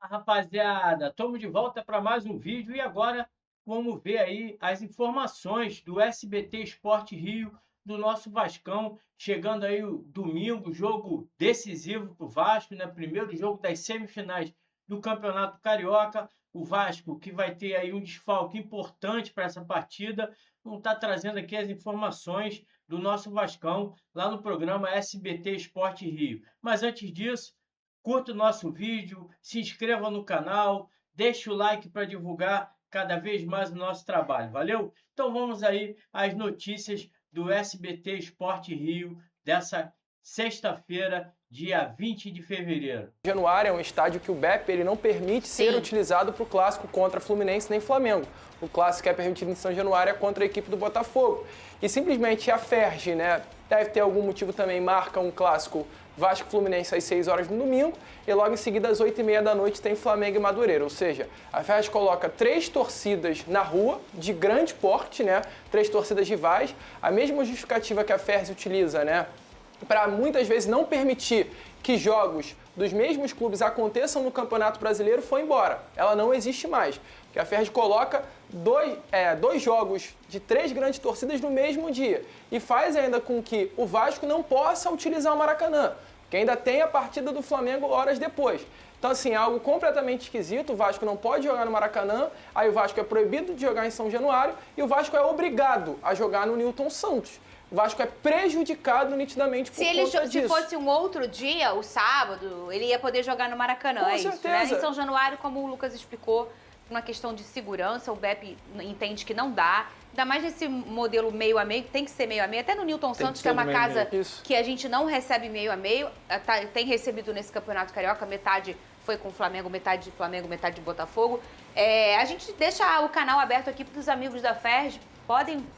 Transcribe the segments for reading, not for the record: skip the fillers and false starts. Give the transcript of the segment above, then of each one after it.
Rapaziada, estamos de volta para mais um vídeo e agora vamos ver aí as informações do SBT Sport Rio, do nosso Vascão, chegando aí o domingo, jogo decisivo para o Vasco, né? Primeiro jogo das semifinais do Campeonato Carioca. O Vasco que vai ter aí um desfalque importante para essa partida, não está trazendo aqui as informações do nosso Vascão lá no programa SBT Sport Rio. Mas antes disso, curta o nosso vídeo, se inscreva no canal, deixe o like para divulgar cada vez mais o nosso trabalho, valeu? Então vamos aí às notícias do SBT Sport Rio dessa sexta-feira, dia 20 de fevereiro. Januário é um estádio que o BEP ele não permite ser utilizado para o clássico contra Fluminense nem Flamengo. O clássico que é permitido em São Januário é contra a equipe do Botafogo. E simplesmente a FERJ, né, deve ter algum motivo também, marca um clássico Vasco-Fluminense às 6 horas no domingo e logo em seguida às 8h30 da noite tem Flamengo e Madureira. Ou seja, a FERJ coloca 3 torcidas na rua, de grande porte, né, 3 torcidas rivais. A mesma justificativa que a FERJ utiliza, né, para muitas vezes não permitir que jogos dos mesmos clubes aconteçam no Campeonato Brasileiro foi embora. Ela não existe mais. Porque a FERJ coloca dois jogos de 3 grandes torcidas no mesmo dia. E faz ainda com que o Vasco não possa utilizar o Maracanã, que ainda tem a partida do Flamengo horas depois. Então, assim, é algo completamente esquisito. O Vasco não pode jogar no Maracanã, aí o Vasco é proibido de jogar em São Januário e o Vasco é obrigado a jogar no Newton Santos. O Vasco é prejudicado nitidamente por conta disso. Se fosse um outro dia, o sábado, ele ia poder jogar no Maracanã, Com é certeza. Isso, né? Em São Januário, como o Lucas explicou, uma questão de segurança, o BEP entende que não dá. Ainda mais nesse modelo meio a meio, tem que ser meio a meio. Até no Newton Santos, que é uma casa que a gente não recebe meio a meio, tem recebido nesse Campeonato Carioca, metade foi com o Flamengo, metade de Botafogo. A gente deixa o canal aberto aqui para os amigos da FERJ.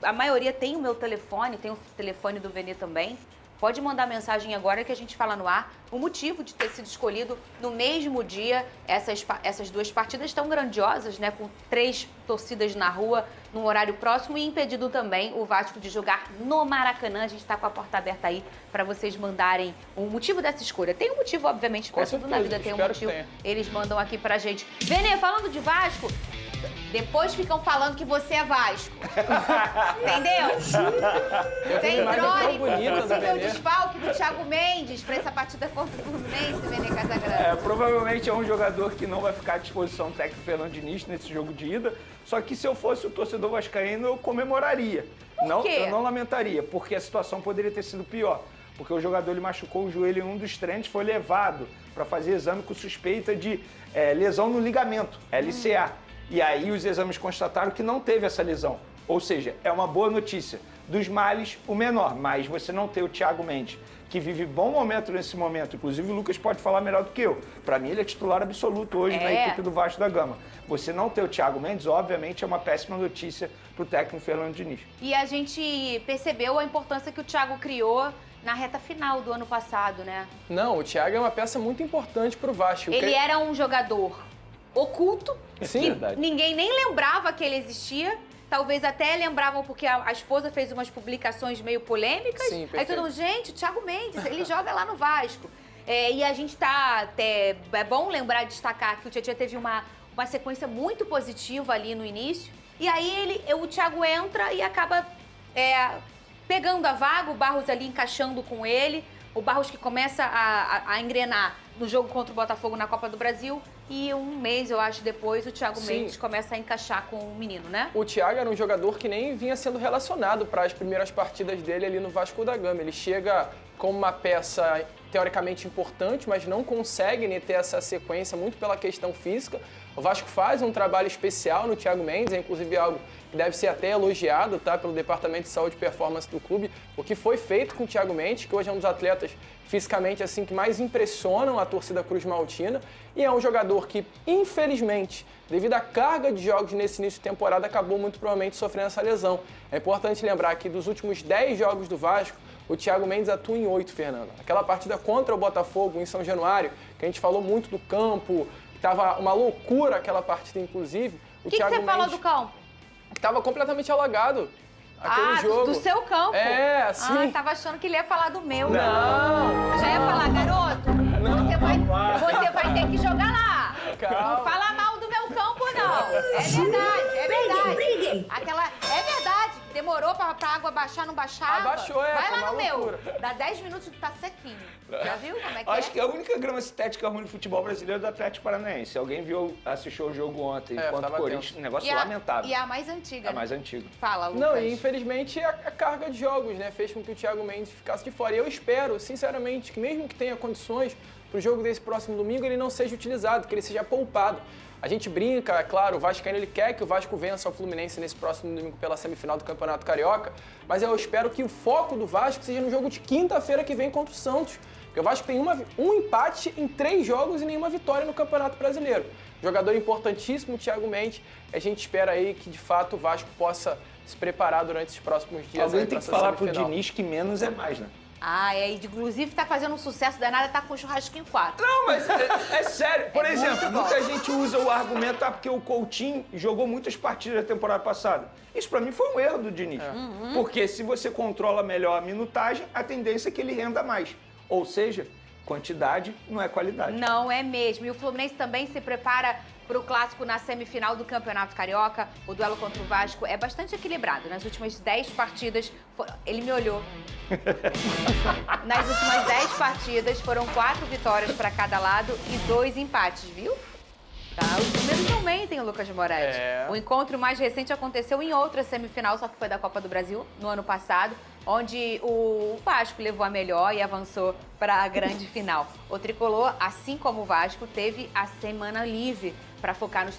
A maioria tem o meu telefone, tem o telefone do Venê também. Pode mandar mensagem agora que a gente fala no ar. O motivo de ter sido escolhido no mesmo dia, essas 2 partidas tão grandiosas, né? Com 3 torcidas na rua, num horário próximo e impedido também o Vasco de jogar no Maracanã. A gente está com a porta aberta aí para vocês mandarem o motivo dessa escolha. Tem um motivo, obviamente, para tudo na vida tem um motivo. Eles mandam aqui pra gente. Venê, falando de Vasco, depois ficam falando que você é Vasco. Entendeu? Tem crônica, possível desfalque do Thiago Mendes para essa partida contra o Fluminense, Venê Casagrande. Provavelmente é um jogador que não vai ficar à disposição do técnico Fernando Diniz nesse jogo de ida. Só que se eu fosse o torcedor vascaíno, eu comemoraria. Por quê? Eu não lamentaria, porque a situação poderia ter sido pior. Porque o jogador ele machucou o joelho em um dos treinos, foi levado para fazer exame com suspeita de lesão no ligamento, LCA. E aí os exames constataram que não teve essa lesão. Ou seja, é uma boa notícia. Dos males, o menor. Mas você não ter o Thiago Mendes, que vive bom momento nesse momento. Inclusive o Lucas pode falar melhor do que eu. Para mim ele é titular absoluto hoje na equipe do Vasco da Gama. Você não ter o Thiago Mendes, obviamente, é uma péssima notícia para o técnico Fernando Diniz. E a gente percebeu a importância que o Thiago criou na reta final do ano passado, né? Não, o Thiago é uma peça muito importante para o Vasco. Ele era um jogador oculto, que verdade. Ninguém nem lembrava que ele existia. Talvez até lembravam porque a esposa fez umas publicações meio polêmicas. Sim, aí todo mundo, gente, o Thiago Mendes, ele joga lá no Vasco. E a gente é bom lembrar, destacar que o Tietchan teve uma sequência muito positiva ali no início. E aí o Thiago entra e acaba pegando a vaga, o Barros ali encaixando com ele. O Barros que começa a engrenar no jogo contra o Botafogo na Copa do Brasil. E um mês, eu acho, depois, o Thiago Mendes começa a encaixar com o menino, né? O Thiago era um jogador que nem vinha sendo relacionado para as primeiras partidas dele ali no Vasco da Gama. Ele chega como uma peça teoricamente importante, mas não consegue ter essa sequência muito pela questão física. O Vasco faz um trabalho especial no Thiago Mendes, é inclusive algo que deve ser até elogiado, tá, pelo Departamento de Saúde e Performance do clube, o que foi feito com o Thiago Mendes, que hoje é um dos atletas fisicamente assim que mais impressionam a torcida Cruz Maltina, e é um jogador que, infelizmente, devido à carga de jogos nesse início de temporada, acabou muito provavelmente sofrendo essa lesão. É importante lembrar que dos últimos 10 jogos do Vasco, o Thiago Mendes atua em 8, Fernanda. Aquela partida contra o Botafogo em São Januário, que a gente falou muito do campo, que estava uma loucura aquela partida, inclusive. O que você falou do campo? Que estava completamente alagado. Aquele jogo. Do seu campo? Sim. Tava achando que ele ia falar do meu. Não. Já ia falar, garoto, você vai ter que jogar lá. Calma. Não fala mal do meu campo, não. É verdade, é verdade. É verdade. Demorou pra água baixar, não baixava. Abaixou, Vai lá no loucura. meu. Dá 10 minutos e tá sequinho. Já viu como é que Acho que a única grama sintética ruim do futebol brasileiro é do Atlético Paranaense. Alguém assistiu o jogo ontem contra o Corinthians, um negócio lamentável. E a mais antiga, A mais antiga. Fala, Lucas. Não, e infelizmente a carga de jogos, né, fez com que o Thiago Mendes ficasse de fora. E eu espero, sinceramente, que mesmo que tenha condições para o jogo desse próximo domingo, ele não seja utilizado, que ele seja poupado. A gente brinca, é claro, o Vascaíno ele quer que o Vasco vença o Fluminense nesse próximo domingo pela semifinal do Campeonato Carioca, mas eu espero que o foco do Vasco seja no jogo de quinta-feira que vem contra o Santos. Porque o Vasco tem um empate em 3 jogos e nenhuma vitória no Campeonato Brasileiro. Jogador importantíssimo, o Thiago Mendes. A gente espera aí que, de fato, o Vasco possa se preparar durante esses próximos dias. Alguém tem que falar pro Diniz que menos é mais, né? Inclusive tá fazendo um sucesso danado, tá com o churrasquinho 4. Não, mas é sério. Por exemplo, muita gente usa o argumento porque o Coutinho jogou muitas partidas da temporada passada. Isso pra mim foi um erro do Diniz. Porque se você controla melhor a minutagem, a tendência é que ele renda mais. Ou seja, quantidade não é qualidade. Não é mesmo. E o Fluminense também se prepara para o clássico na semifinal do Campeonato Carioca. O duelo contra o Vasco é bastante equilibrado. Nas últimas 10 partidas... Ele me olhou. Nas últimas 10 partidas foram 4 vitórias para cada lado e 2 empates, viu? Tá, os números não mentem, Lucas Moraes. O encontro mais recente aconteceu em outra semifinal, só que foi da Copa do Brasil, no ano passado, onde o Vasco levou a melhor e avançou para a grande final. O Tricolor, assim como o Vasco, teve a semana livre para focar nos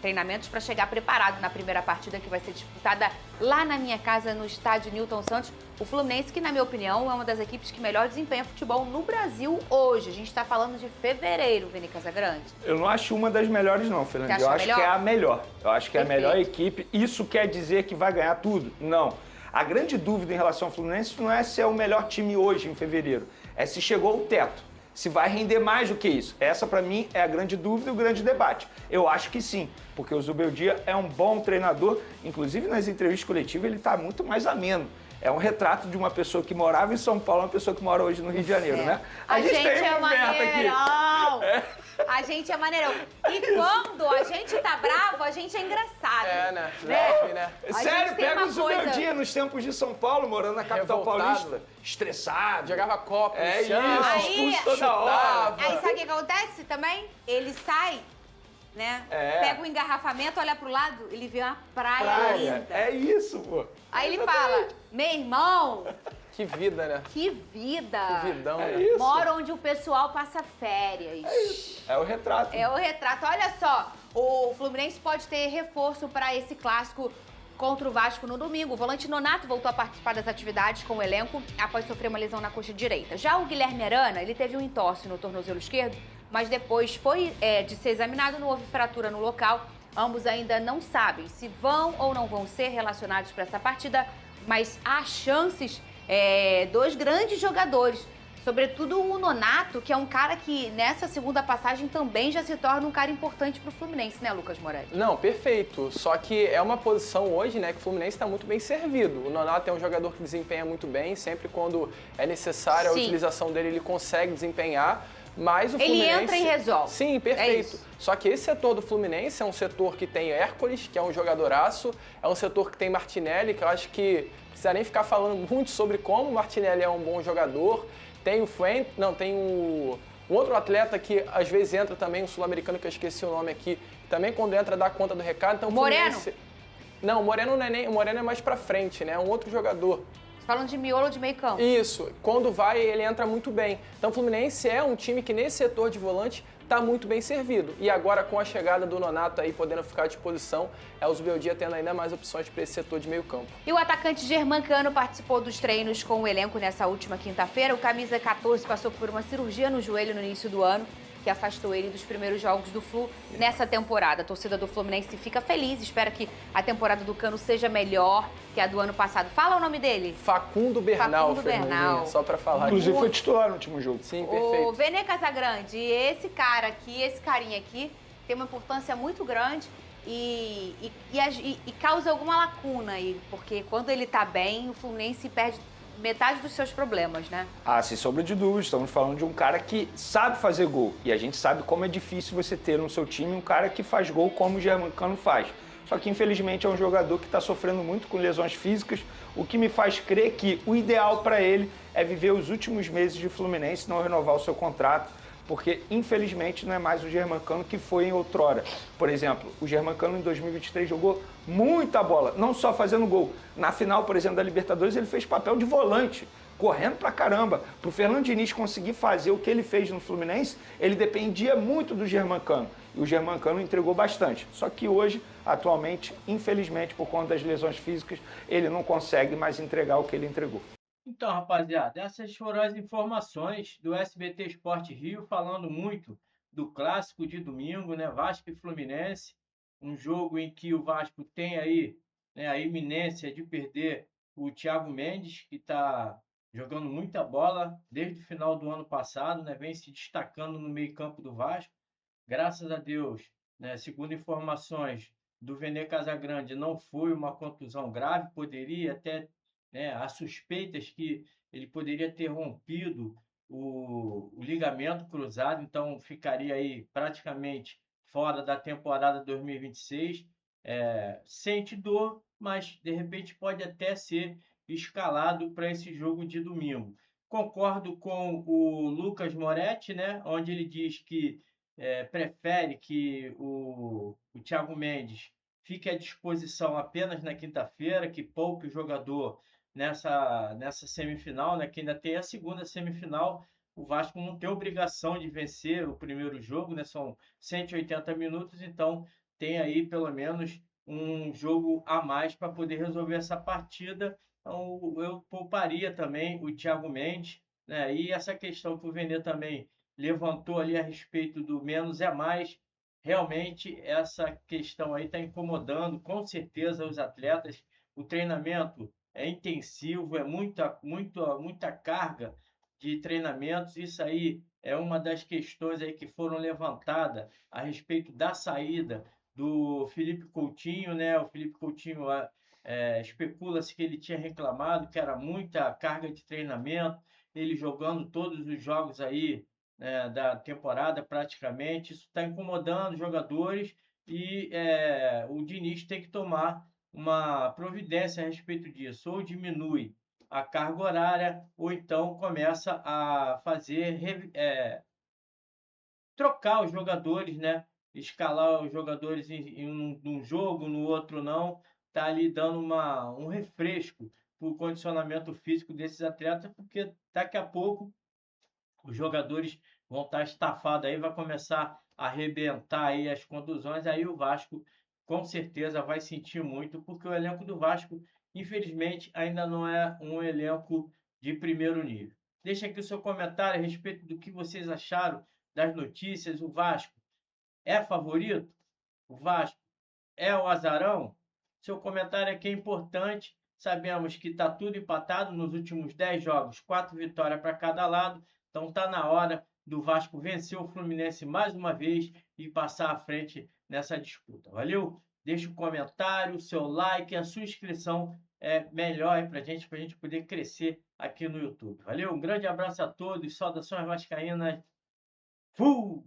treinamentos para chegar preparado na primeira partida que vai ser disputada lá na minha casa, no estádio Newton Santos. O Fluminense, que na minha opinião é uma das equipes que melhor desempenha futebol no Brasil hoje. A gente está falando de fevereiro, Vini Casagrande. Eu não acho uma das melhores não, Fernanda. Eu acho que é a melhor. Eu acho que é a melhor equipe. Isso quer dizer que vai ganhar tudo? Não. A grande dúvida em relação ao Fluminense não é se é o melhor time hoje, em fevereiro. É se chegou ao teto. Se vai render mais do que isso. Essa, para mim, é a grande dúvida e o grande debate. Eu acho que sim, porque o Zubeldia é um bom treinador. Inclusive, nas entrevistas coletivas, ele está muito mais ameno. É um retrato de uma pessoa que morava em São Paulo, uma pessoa que mora hoje no Rio de Janeiro, né? A gente é maneirão! A gente é maneirão. E quando a gente tá bravo, a gente é engraçado. Né? Sério, pega o Zubeldia nos tempos de São Paulo, morando na capital paulista. Estressado. Jogava copa, expulso toda hora. Aí sabe o que acontece também? Ele sai, né? Pega o engarrafamento, olha pro lado, ele vê uma praia linda. É isso, pô. Aí ele fala, meu irmão... Que vida, né? Que vida! Que vidão, né? Isso. Mora onde o pessoal passa férias. É isso. É o retrato. É o retrato. Olha só, o Fluminense pode ter reforço para esse clássico contra o Vasco no domingo. O volante Nonato voltou a participar das atividades com o elenco após sofrer uma lesão na coxa direita. Já o Guilherme Arana, ele teve um entorse no tornozelo esquerdo, mas depois de ser examinado, não houve fratura no local. Ambos ainda não sabem se vão ou não vão ser relacionados para essa partida, mas há chances dos grandes jogadores, sobretudo o Nonato, que é um cara que nessa segunda passagem também já se torna um cara importante para o Fluminense, né, Lucas Moraes? Não, perfeito. Só que é uma posição hoje, né, que o Fluminense está muito bem servido. O Nonato é um jogador que desempenha muito bem, sempre quando é necessária a utilização dele, ele consegue desempenhar. Mas o Fluminense... Ele entra e resolve. Sim, perfeito. Só que esse setor do Fluminense é um setor que tem Hércules, que é um jogadoraço, é um setor que tem Martinelli, que eu acho que não precisa nem ficar falando muito sobre como o Martinelli é um bom jogador. Tem o tem um outro atleta que às vezes entra também, um sul-americano que eu esqueci o nome aqui, também quando entra dá conta do recado. Então, Moreno? Fluminense... Não, o Moreno não é nem... O Moreno é mais pra frente, né? É um outro jogador. Falando de miolo de meio campo. Isso. Quando vai, ele entra muito bem. Então o Fluminense é um time que nesse setor de volante está muito bem servido. E agora com a chegada do Nonato aí podendo ficar à disposição, o Zubeldia tendo ainda mais opções para esse setor de meio campo. E o atacante Germancano participou dos treinos com o elenco nessa última quinta-feira. O camisa 14 passou por uma cirurgia no joelho no início do ano, que afastou ele dos primeiros jogos do Flu nessa temporada. A torcida do Fluminense fica feliz, espera que a temporada do Cano seja melhor que a do ano passado. Fala o nome dele. Facundo Bernal, Bernal. Só pra falar. Inclusive foi titular no último jogo. Sim, perfeito. O Vene Casagrande, esse cara aqui, esse carinha aqui, tem uma importância muito grande e causa alguma lacuna aí, porque quando ele tá bem, o Fluminense perde metade dos seus problemas, né? Ah, sem sombra de dúvida. Estamos falando de um cara que sabe fazer gol. E a gente sabe como é difícil você ter no seu time um cara que faz gol como o Germancano faz. Só que, infelizmente, é um jogador que está sofrendo muito com lesões físicas, o que me faz crer que o ideal para ele é viver os últimos meses de Fluminense e não renovar o seu contrato, porque, infelizmente, não é mais o Germancano que foi em outrora. Por exemplo, o Germancano em 2023 jogou muita bola, não só fazendo gol. Na final, por exemplo, da Libertadores, ele fez papel de volante, correndo pra caramba. Pro Fernando Diniz conseguir fazer o que ele fez no Fluminense, ele dependia muito do Germancano. E o Germancano entregou bastante. Só que hoje, atualmente, infelizmente, por conta das lesões físicas, ele não consegue mais entregar o que ele entregou. Então, rapaziada, essas foram as informações do SBT Esporte Rio, falando muito do clássico de domingo, né? Vasco e Fluminense, um jogo em que o Vasco tem aí, né, a iminência de perder o Thiago Mendes, que está jogando muita bola desde o final do ano passado, né? Vem se destacando no meio-campo do Vasco. Graças a Deus, né, segundo informações do Vene Casagrande, não foi uma contusão grave, poderia até, né, há suspeitas que ele poderia ter rompido o ligamento cruzado, então ficaria aí praticamente fora da temporada 2026. Sente dor, mas de repente pode até ser escalado para esse jogo de domingo. Concordo com o Lucas Moretti, né, onde ele diz que prefere que o Thiago Mendes fique à disposição apenas na quinta-feira, que poupe o jogador nessa semifinal, né, que ainda tem a segunda semifinal. O Vasco não tem obrigação de vencer o primeiro jogo, né, são 180 minutos, então tem aí pelo menos um jogo a mais para poder resolver essa partida. Então eu pouparia também o Thiago Mendes, né, e essa questão que o Vene também levantou ali a respeito do menos é mais. Realmente, essa questão aí está incomodando, com certeza, os atletas. O treinamento é intensivo, é muita carga de treinamentos. Isso aí é uma das questões aí que foram levantadas a respeito da saída do Felipe Coutinho, né? O Felipe Coutinho especula-se que ele tinha reclamado que era muita carga de treinamento, ele jogando todos os jogos aí, da temporada praticamente. Isso está incomodando os jogadores e o Diniz tem que tomar uma providência a respeito disso, ou diminui a carga horária, ou então começa a trocar os jogadores, né? Escalar os jogadores em um jogo, no outro não. Está ali dando um refresco para o condicionamento físico desses atletas, porque daqui a pouco os jogadores vão estar estafados aí, vai começar a arrebentar aí as contusões, aí o Vasco com certeza vai sentir muito, porque o elenco do Vasco, infelizmente, ainda não é um elenco de primeiro nível. Deixa aqui o seu comentário a respeito do que vocês acharam das notícias. O Vasco é favorito? O Vasco é o azarão? Seu comentário aqui é importante. Sabemos que está tudo empatado nos últimos 10 jogos, 4 vitórias para cada lado. Então está na hora do Vasco vencer o Fluminense mais uma vez e passar à frente nessa disputa. Valeu? Deixa o comentário, o seu like, a sua inscrição é melhor para a gente poder crescer aqui no YouTube. Valeu? Um grande abraço a todos, saudações vascaínas. Fui!